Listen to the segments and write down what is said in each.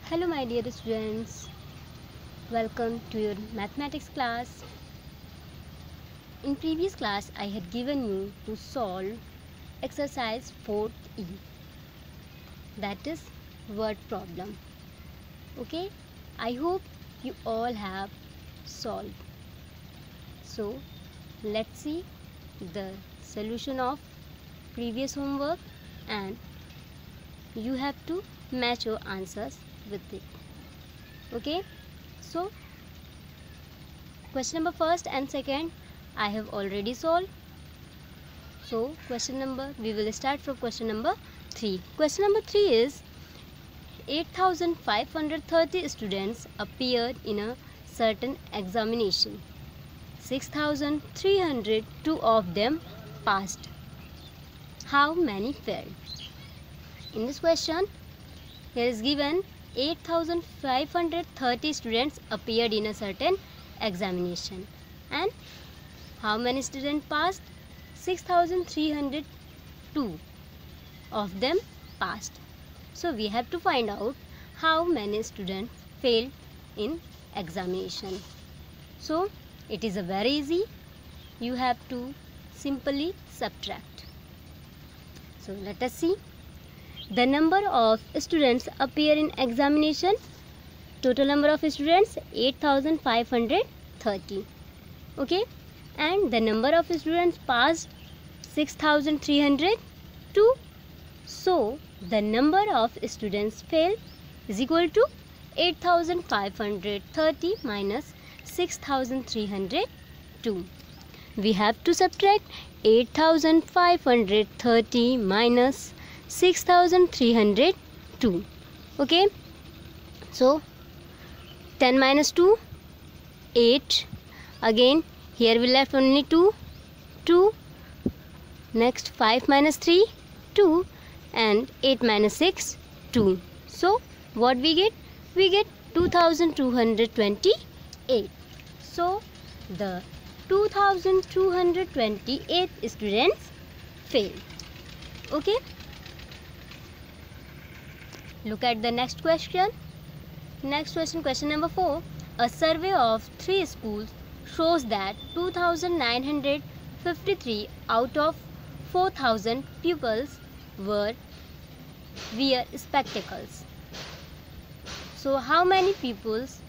Hello my dear students, welcome to your mathematics class. In previous class I had given you to solve exercise 4E, that is word problem. Okay, I hope you all have solved. So let's see the solution of previous homework and you have to match your answers with it. Okay, so question number first and second I have already solved. So we will start from question number 3. Question number 3 is 8,530 students appeared in a certain examination. 6,302 of them passed. How many failed? In this question, here is given 8,530 students appeared in a certain examination and how many students passed? 6,302 of them passed. So we have to find out how many students failed in examination. So it is a very easy. You have to simply subtract. So let us see. The number of students appear in examination. Total number of students 8,530. Okay, and the number of students passed 6,302. So the number of students failed is equal to 8,530 minus 6,302. We have to subtract 8,530 minus 6,302. Okay, so 10 minus 2, 8. Again here we left only 2. Next 5 minus 3, 2, and 8 minus 6, 2. So what we get? We get 2,228. So the 2,228 students failed. Okay. Look at the next question. Question number 4. A survey of 3 schools shows that 2,953 out of 4,000 pupils wear spectacles. So how many pupils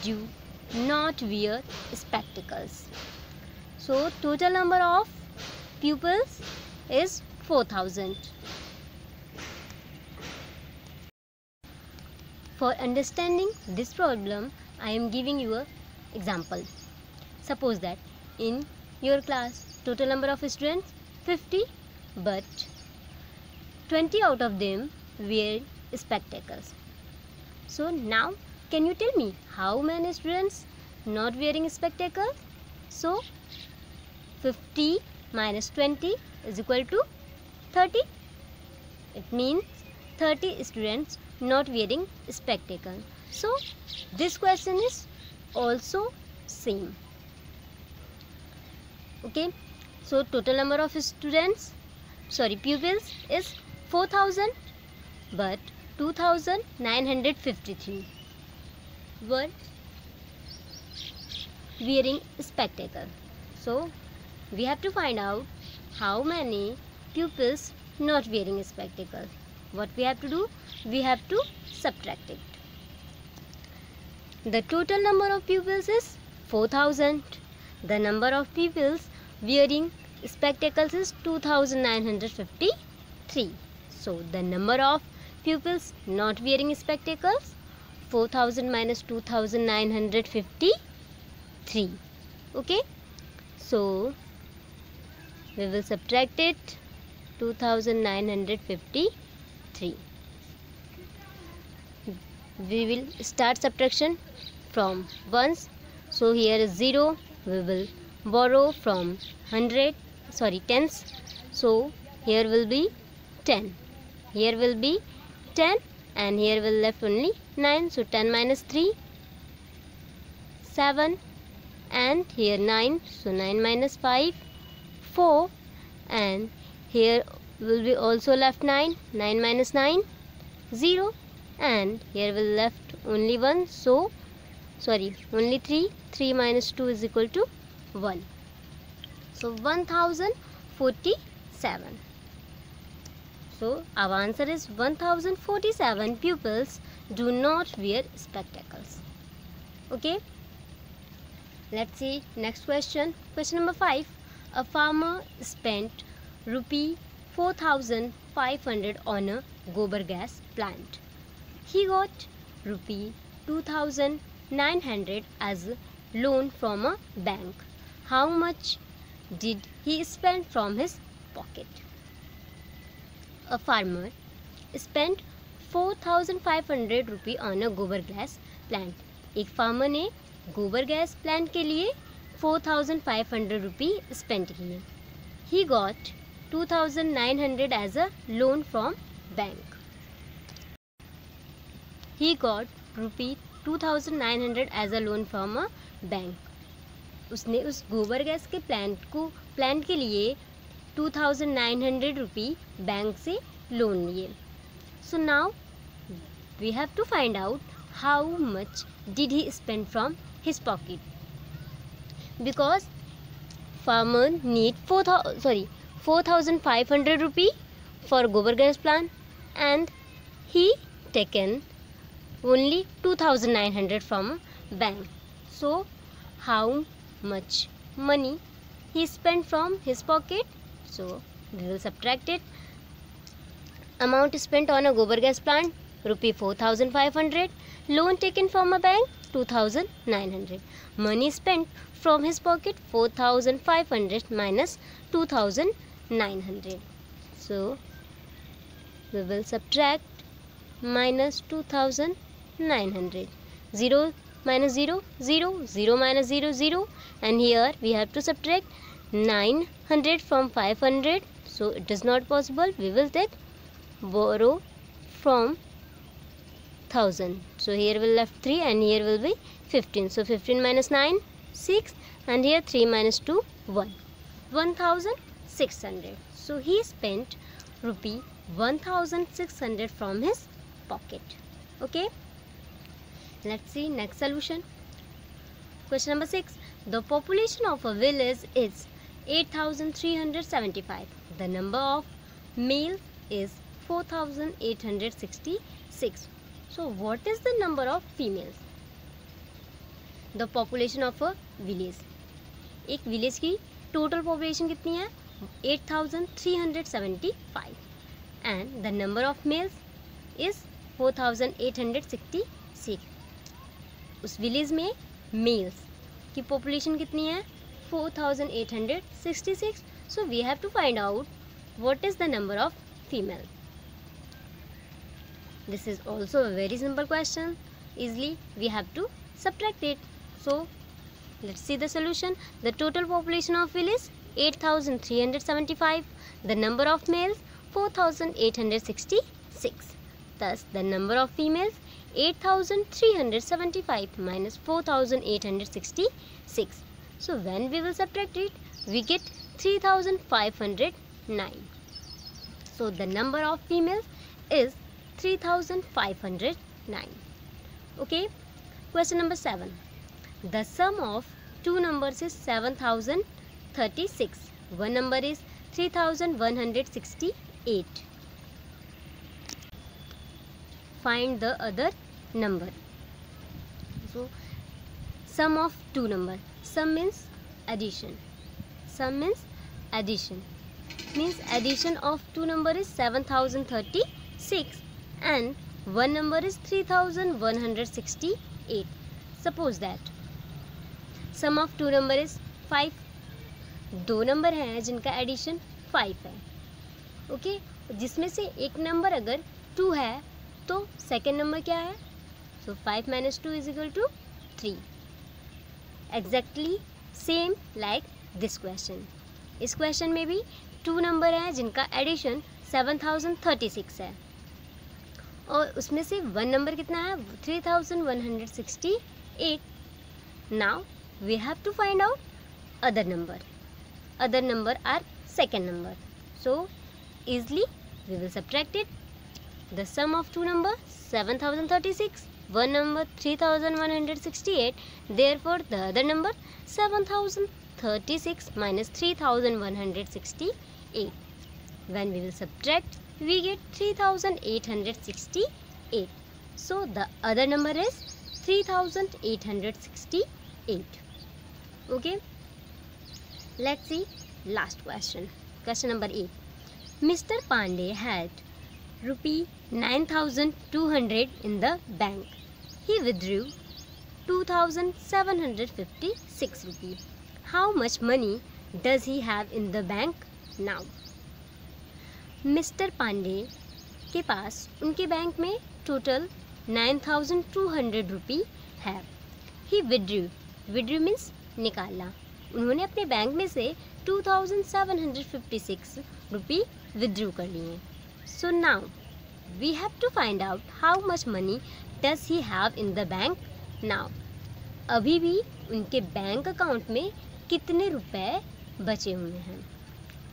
do not wear spectacles? So total number of pupils is 4,000. For understanding this problem, I am giving you an example. Suppose that in your class, total number of students 50, but 20 out of them wear spectacles. So now, can you tell me how many students not wearing spectacles? So 50 minus 20 is equal to 30. It means 30 students not wearing spectacles. So this question is also same. Okay, so total number of pupils is 4,000, but 2,953 were wearing spectacles. So we have to find out how many pupils not wearing spectacles. What we have to do? We have to subtract it. The total number of pupils is 4,000. The number of pupils wearing spectacles is 2,953. So the number of pupils not wearing spectacles 4,000 minus 2,953. Okay, so we will subtract it 2,953. We will start subtraction from ones. So here is 0. We will borrow from tens. So here will be 10. Here will be 10 and here will left only 9. So 10 minus 3, 7, and here 9. So 9 minus 5, 4, and here will be also left 9. 9 minus 9, 0, and here will left only 1, so sorry, only 3. 3 minus 2 is equal to 1. So 1047. So our answer is 1047 pupils do not wear spectacles. Okay. Let's see next question. Question number 5. A farmer spent rupee 4,500 on a gobar gas plant. He got rupee 2,900 as a loan from a bank. How much did he spend from his pocket? A farmer spent 4,500 रुपये on a गोबर gas plant. एक farmer ने गोबर gas plant के लिए 4,500 रुपये spend किए. He got 2,900 as a loan from bank. He got rupee 2,900 as a loan from a bank. उसने उस गोबर गैस के प्लांट के लिए 2,900 रुपये बैंक से लोन लिए. So now we have to find out how much did he spend from his pocket, because farmer need 4,500 rupee for gobar gas plant and he taken only 2,900 from bank. So how much money he spent from his pocket? So we will subtract it. Amount spent on a gobar gas plant rupee 4,500. Loan taken from a bank 2,900. Money spent from his pocket 4,500 minus 2,900. So we will subtract minus 2,900. 0 minus 0, 0, 0 minus 0, 0, and here we have to subtract 900 from 500. So it is not possible. We will take borrow from 1,000. So here will left 3 and here will be 15. So 15 minus 9, 6, and here 3 minus 2, 1. 1,600. So he spent rupee 1,600 from his pocket. Okay. Let's see next solution. Question number 6. The population of a village is 8,375. The number of males is 4,866. So what is the number of females? The population of a village. एक village की total population कितनी है? 8,375 and the number of males is 4,866. उस village में mails की population कितनी है? 4,866. So we have to find out what is the number of female. This is also a very simple question. Easily we have to subtract it. So let's see the solution. The total population of village 8,375. The number of males 4,866. Thus the number of females 8,375 minus 4,866. So when we will subtract it, we get 3,509. So the number of females is 3,509. Okay. Question number 7. The sum of two numbers is 7,036. One number is 3,168. Find the other number. So sum of two numbers. Sum means addition. Sum means addition. Means addition of two number is 7,036 and one number is 3,168. Suppose that sum of two number is 5. दो number हैं जिनका addition 5 है. Okay. जिसमें से एक number अगर 2 है तो सेकेंड नंबर क्या है? सो 5 minus 2 is equal to 3. Exactly same like this question. इस क्वेश्चन में भी 2 नंबर हैं जिनका एडिशन 7,036 है और उसमें से वन नंबर कितना है? 3,168. Now we have to find out other number. Other number are second number. So easily we will subtract it. The sum of two numbers 7,036 one number 3168, therefore the other number 7036 minus 3168. When we will subtract, we get 3868. So the other number is 3868. Okay, let's see last question. Question number 8. Mr. Pandey had rupee 9,200 in the bank. He withdrew 2,756 rupees. How much money does he have in the bank now? Mister Pandey के पास उनके bank में total 9,200 रुपी है. ही withdrew means निकाला. उन्होंने अपने bank में से 2,756 रुपी विड्रू कर लिए. So now we have to find out how much money does he have in the bank now. अभी भी उनके बैंक अकाउंट में कितने रुपए बचे हुए हैं?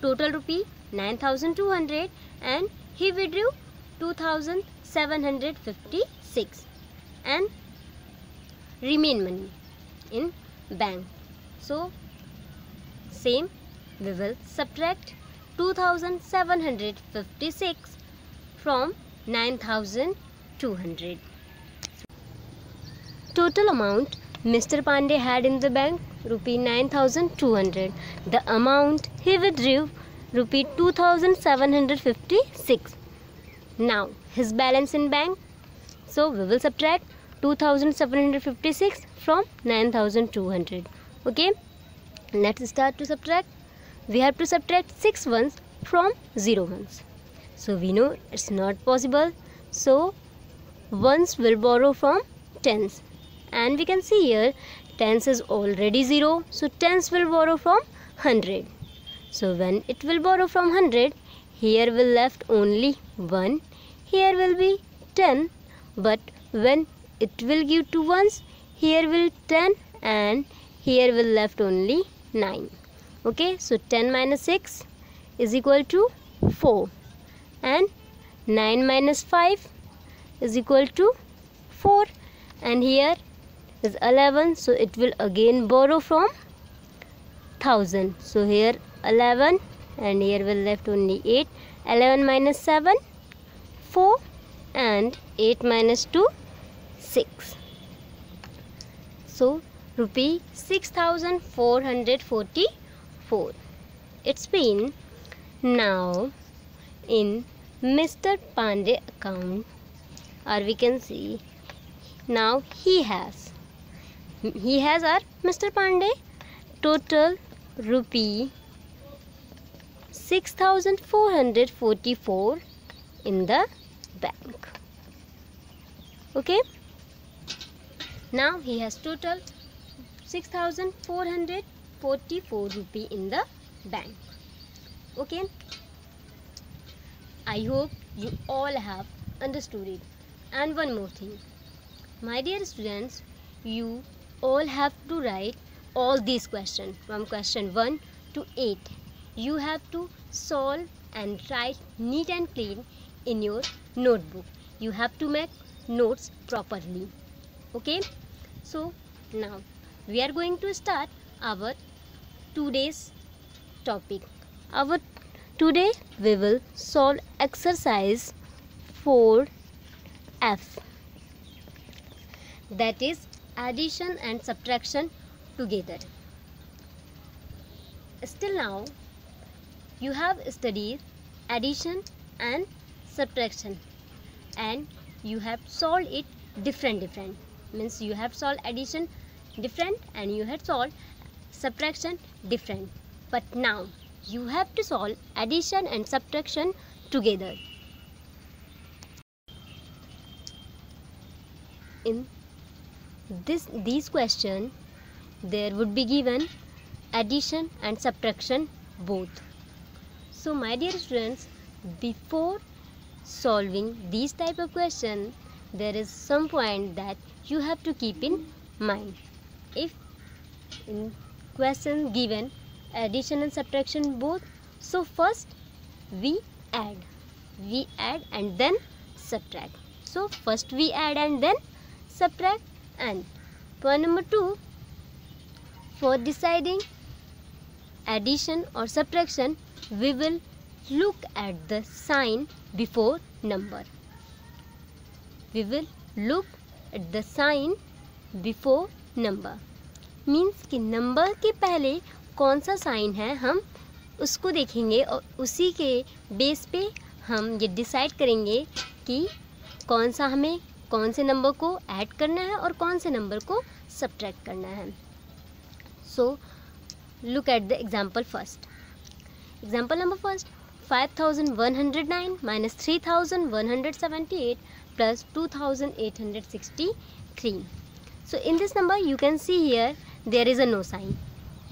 Total rupee 9,200 and he withdrew 2,756 and remain money in bank. So same, we will subtract 2,756 from 9,200. Total amount Mr. Pandey had in the bank rupee 9,200. The amount he withdrew rupee 2,756. Now his balance in bank. So we will subtract 2,756 from 9,200. Okay, let's start to subtract. We have to subtract 6 ones from 0 ones. So we know it's not possible. So ones will borrow from tens. And we can see here tens is already 0. So tens will borrow from 100. So when it will borrow from 100, here will left only 1, here will be 10, but when it will give 2 ones, here will 10 and here will left only 9. Okay, so 10 minus 6 is equal to 4 and 9 minus 5 is equal to 4 and here is 11, so it will again borrow from 1000. So here 11 and here will left only 8. 11 minus 7 4 and 8 minus 2 6. So rupee 6,444. It's been now in Mr. Pandey account, or we can see now he has our Mr. Pandey total rupee 6,444 in the bank. Okay, now he has total 6,444 rupee in the bank. Okay, I hope you all have understood it. And one more thing, my dear students, you all have to write all these questions from question 1 to 8. You have to solve and write neat and clean in your notebook. You have to make notes properly. Okay, so now we are going to start our today's topic. Today we will solve exercise 4F, that is addition and subtraction together. Still now you have studied addition and subtraction and you have solved it different. Means you have solved addition different and you have solved subtraction different. But now you have to solve addition and subtraction together. In these questions there would be given addition and subtraction both. So my dear students, before solving these type of questions, there is some point that you have to keep in mind. If in question given addition and subtraction both, so first we add and then subtract. So first we add and then subtract. And point number 2, for deciding addition or subtraction, we will look at the sign before number. We will look at the sign before number. Means कि number के पहले कौन सा sign है हम उसको देखेंगे और उसी के बेस पे हम ये डिसाइड करेंगे कि कौन से नंबर को ऐड करना है और कौन से नंबर को सब्ट्रैक्ट करना है. So look at the example first. Example number first, 5109 minus 3178 plus 2863. So in this number you can see here there is a no sign.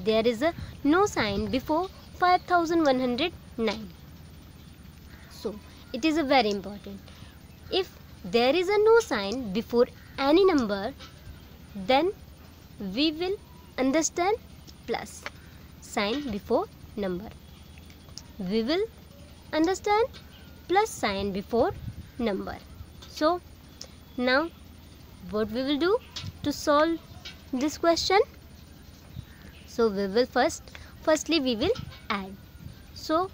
There is a no sign before 5109. So it is a very important. If there is a no sign before any number, then we will understand plus sign before number. We will understand plus sign before number. So now what we will do to solve this question? So we will firstly we will add. So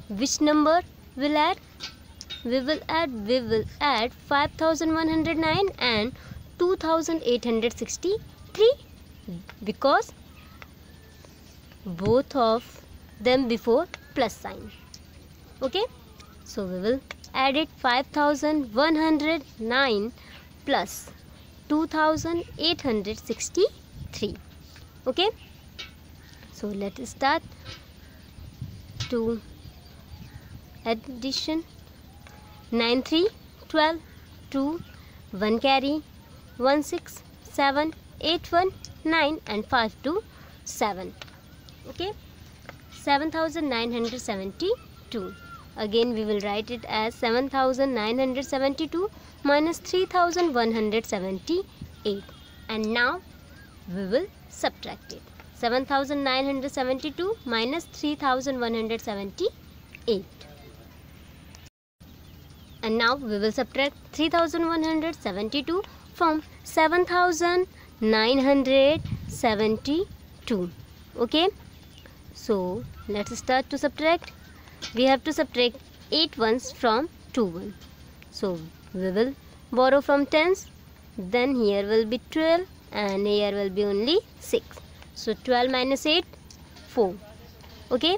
which number will add? We will add 5109 and 2863 because both of them before plus sign. Okay, so we will add it 5109 plus 2863. Okay, so let us start to addition. 9 3 12 2 1 carry 1 6 7 8 1 9 and 5 2 7. Okay, 7972. Again we will write it as 7972 minus 3178, and now we will subtract it. 7972 minus 3178, and now we will subtract 3172 from 7972. Okay, so let's start to subtract. We have to subtract 8 ones from 2 ones. So we will borrow from tens. Then here will be 12 and here will be only 6. So 12 minus 8, 4. Okay,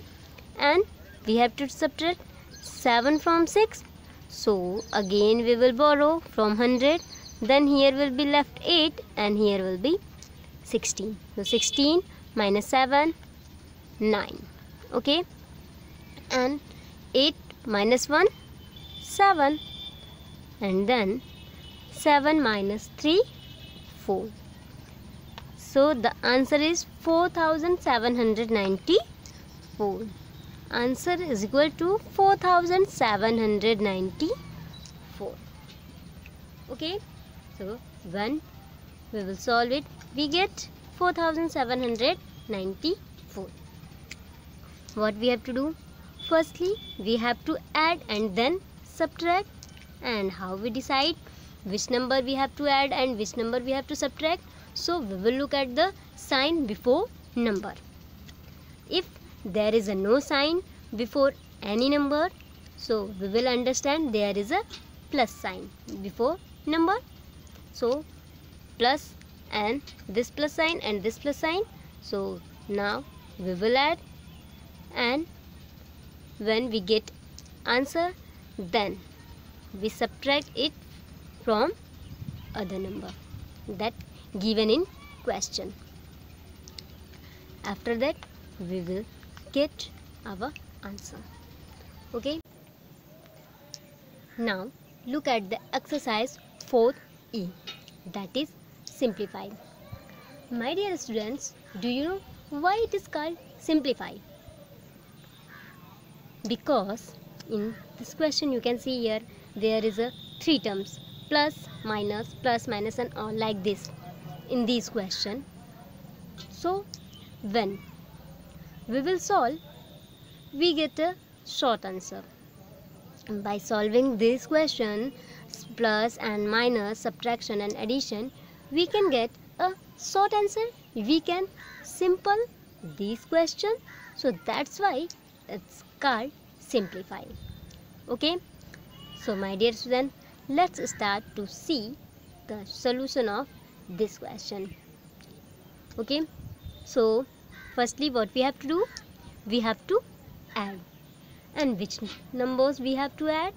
and we have to subtract 7 from 6. So again we will borrow from 100. Then here will be left 8 and here will be 16. So 16 minus 7, 9. Okay, and 8 minus 1, 7, and then 7 minus 3, 4. So the answer is 4794. Answer is equal to 4794. Okay, so when we will solve it, we get 4794. What we have to do? Firstly, we have to add and then subtract. And how we decide which number we have to add and which number we have to subtract? So we will look at the sign before number. If there is a no sign before any number, so we will understand there is a plus sign before number. So plus and this plus sign and this plus sign. So now we will add, and when we get answer, then we subtract it from other number that given in question. After that we will get our answer. Okay, now look at the exercise 4E, that is simplify. My dear students, do you know why it is called simplify? Because in this question you can see here there is a 3 terms, plus minus and all like this in this question. So when we will solve, we get a short answer. By solving this question, plus and minus, subtraction and addition, we can get a short answer. We can simple this question. So that's why it's called simplifying. Okay. So my dear student, let's start to see the solution of this question. Okay. So firstly, what we have to do? We have to add. And which numbers we have to add?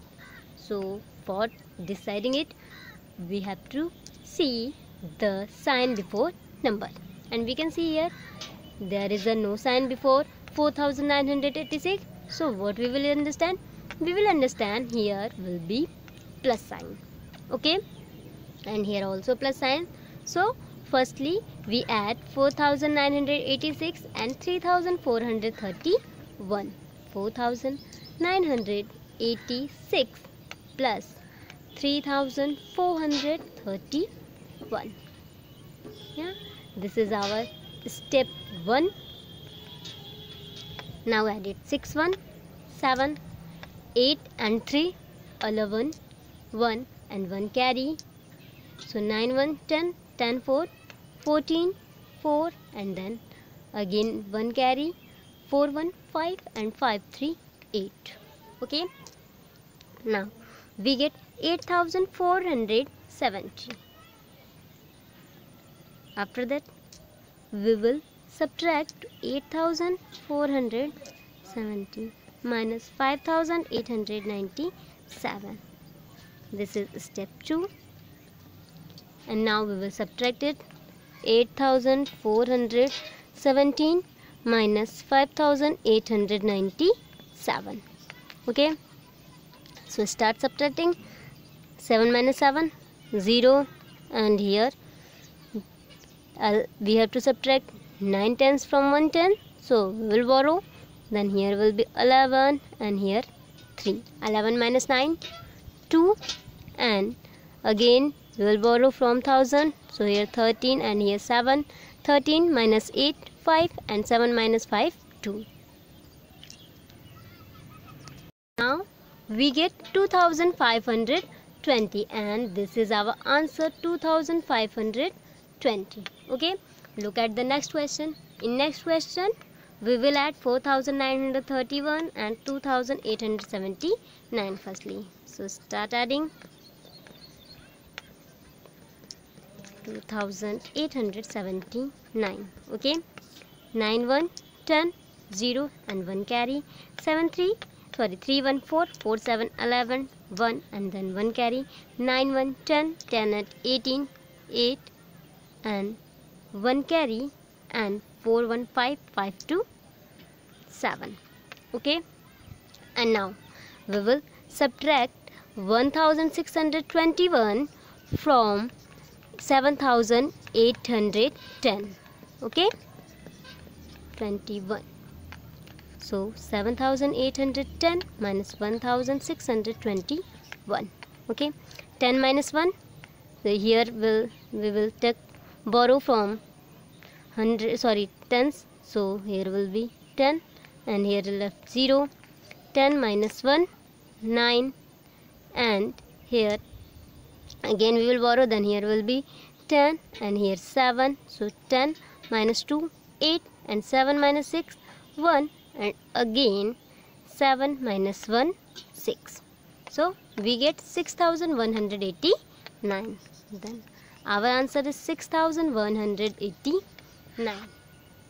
So for deciding it, we have to see the sign before number. And we can see here there is a no sign before 4986. So what we will understand? We will understand here will be plus sign. Okay. And here also plus sign. So firstly we add 4986 and 3431. 4986 plus 3431. Yeah, this is our step 1. Now add it. 6 1 7 8 and 3 11 1 and 1 carry. So 9 1 10 10 4 14 4 and then again 1 carry. 4 1 5 and 5 3 8. Okay. Now we get 8470. After that we will subtract 8470 minus 5897. This is step 2. And now we will subtract it. 8417 minus 5897. Okay. So start subtracting. 7 minus 7 0, and here we have to subtract 9 tens from 1 10. So we will borrow. Then here will be 11 and here 3. 11 minus 9 2, and again we will borrow from 1000. So here 13 and here 7. 13 minus 8 5 and 7 minus 5 2. Now we get 2520, and this is our answer, 2520. Okay. Look at the next question. In next question we will add 4931 and 2879 firstly. So start adding. 2879. Okay. 9 1 10 0 and 1 carry. 3 1 4 4 7 11 1 and then 1 carry. 9 1 10 10 at 18 8 and 1 carry, and 4 1 5 5 2 7. Okay. And now we will subtract 1621 from 7810. Okay. 21. So 7810 minus 1621. Okay. 10 minus 1. So here we will take borrow from 100 tens. So here will be 10 and here left 0. 10 minus 1 9, and here again we will borrow. Then here will be 10 and here 7. So 10 minus 2 8 and 7 minus 6 1, and again 7 minus 1 6. So we get 6189. Then our answer is 6189.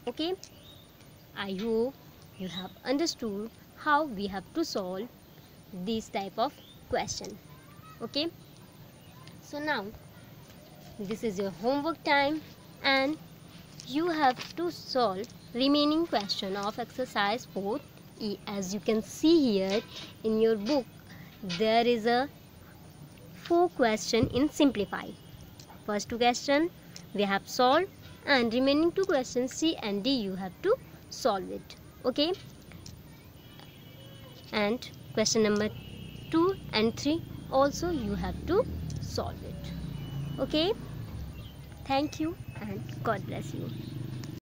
Okay. I hope you have understood how we have to solve this type of question. Okay. So now this is your homework time, and you have to solve remaining question of exercise 4E. As you can see here in your book, there is a 4 question in simplify. First 2 question we have solved, and remaining 2 questions C and D you have to solve it. Okay. And question number 2 and 3 also you have to solve it. Okay. Thank you and God bless you.